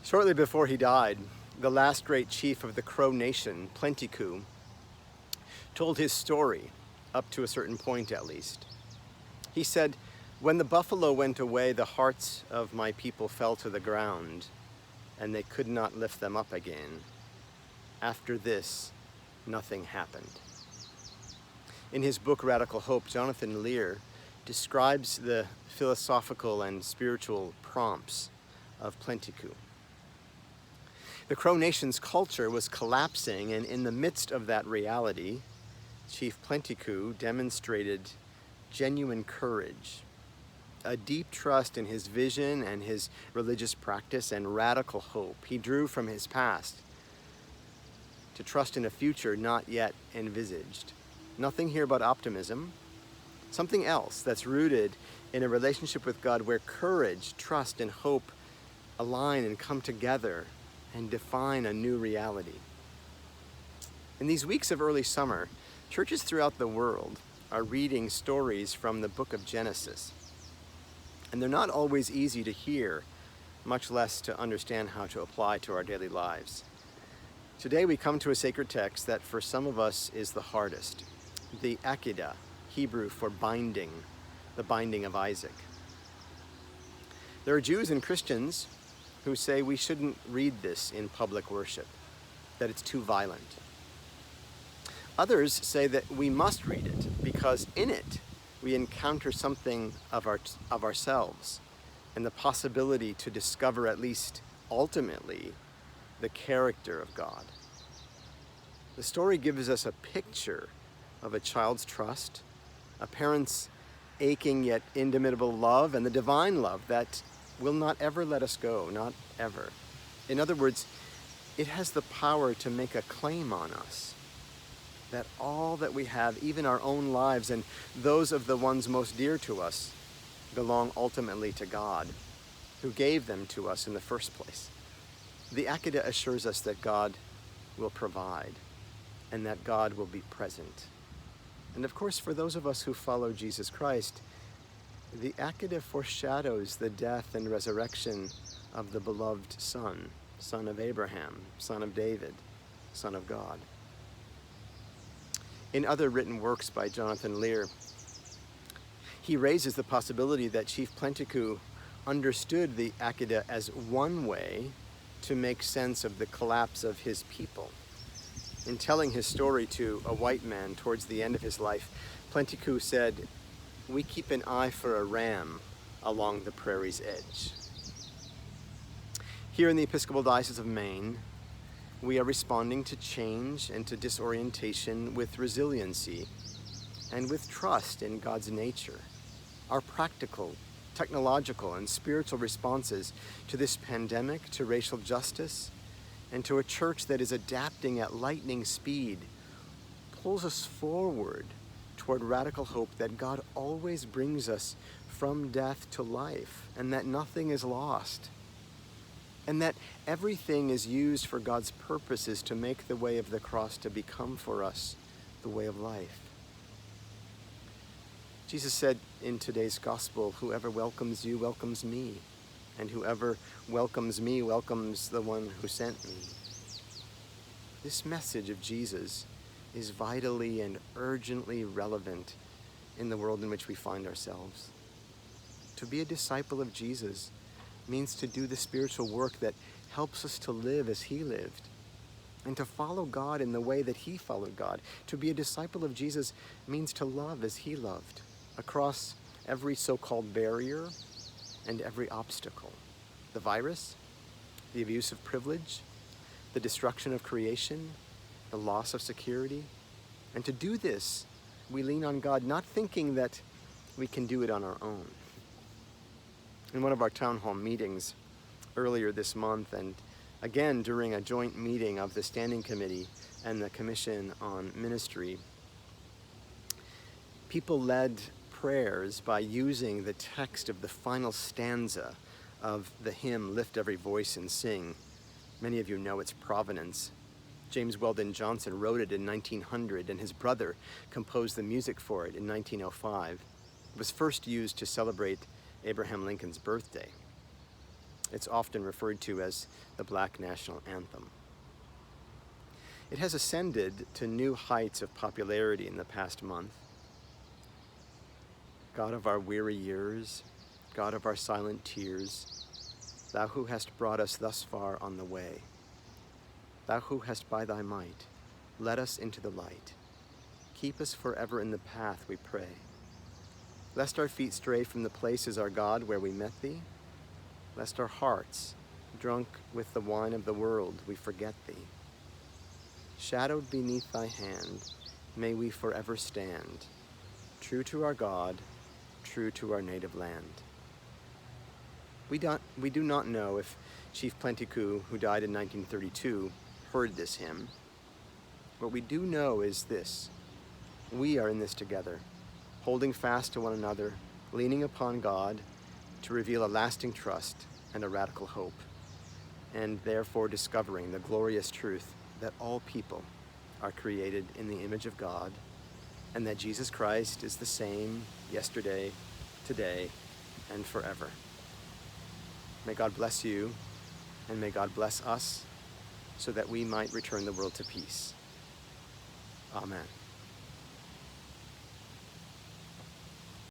Shortly before he died, the last great chief of the Crow Nation, Plenty-Coup, told his story, up to a certain point at least. He said, "When the buffalo went away, the hearts of my people fell to the ground, and they could not lift them up again. After this, nothing happened." In his book, Radical Hope, Jonathan Lear describes the philosophical and spiritual prompts of Plenty-Coup. The Crow Nation's culture was collapsing, and in the midst of that reality, Chief Plenty-Coup demonstrated genuine courage, a deep trust in his vision and his religious practice, and radical hope. He drew from his past to trust in a future not yet envisaged. Nothing here but optimism, something else that's rooted in a relationship with God where courage, trust, and hope align and come together and define a new reality. In these weeks of early summer, churches throughout the world are reading stories from the book of Genesis. And they're not always easy to hear, much less to understand how to apply to our daily lives. Today we come to a sacred text that for some of us is the hardest, the Akedah, Hebrew for binding, the binding of Isaac. There are Jews and Christians who say we shouldn't read this in public worship, that it's too violent. Others say that we must read it because in it we encounter something of ourselves and the possibility to discover, at least ultimately, the character of God. The story gives us a picture of a child's trust, a parent's aching yet indomitable love, and the divine love that will not ever let us go, not ever. In other words, it has the power to make a claim on us that all that we have, even our own lives and those of the ones most dear to us, belong ultimately to God, who gave them to us in the first place. The Akedah assures us that God will provide and that God will be present. And of course, for those of us who follow Jesus Christ, the Akedah foreshadows the death and resurrection of the beloved Son, son of Abraham, son of David, son of God. In other written works by Jonathan Lear, he raises the possibility that Chief Plenty-Coup understood the Akedah as one way to make sense of the collapse of his people. In telling his story to a white man towards the end of his life, Plenty-Coup said, "We keep an eye for a ram along the prairie's edge." Here in the Episcopal Diocese of Maine, we are responding to change and to disorientation with resiliency and with trust in God's nature. Our practical, technological, and spiritual responses to this pandemic, to racial justice, and to a church that is adapting at lightning speed pulls us forward toward radical hope that God always brings us from death to life, and that nothing is lost, and that everything is used for God's purposes to make the way of the cross to become for us the way of life. Jesus said in today's gospel, "Whoever welcomes you welcomes me, and whoever welcomes me welcomes the one who sent me." This message of Jesus is vitally and urgently relevant in the world in which we find ourselves. To be a disciple of Jesus means to do the spiritual work that helps us to live as he lived, and to follow God in the way that he followed God. To be a disciple of Jesus means to love as he loved, across every so-called barrier and every obstacle. The virus, the abuse of privilege, the destruction of creation, the loss of security. And to do this, we lean on God, not thinking that we can do it on our own. In one of our town hall meetings earlier this month, and again during a joint meeting of the Standing Committee and the Commission on Ministry, people led prayers by using the text of the final stanza of the hymn, "Lift Every Voice and Sing." Many of you know its provenance. James Weldon Johnson wrote it in 1900, and his brother composed the music for it in 1905. It was first used to celebrate Abraham Lincoln's birthday. It's often referred to as the Black National Anthem. It has ascended to new heights of popularity in the past month. God of our weary years, God of our silent tears, Thou who hast brought us thus far on the way, Thou who hast by Thy might led us into the light, keep us forever in the path, we pray. Lest our feet stray from the places, our God, where we met Thee, lest our hearts, drunk with the wine of the world, we forget Thee. Shadowed beneath Thy hand, may we forever stand, true to our God, true to our native land. We do not know if Chief Plenty-Coups, who died in 1932, heard this hymn. What we do know is this: we are in this together, holding fast to one another, leaning upon God to reveal a lasting trust and a radical hope, and therefore discovering the glorious truth that all people are created in the image of God, and that Jesus Christ is the same yesterday, today, and forever. May God bless you, and may God bless us, so that we might return the world to peace. Amen.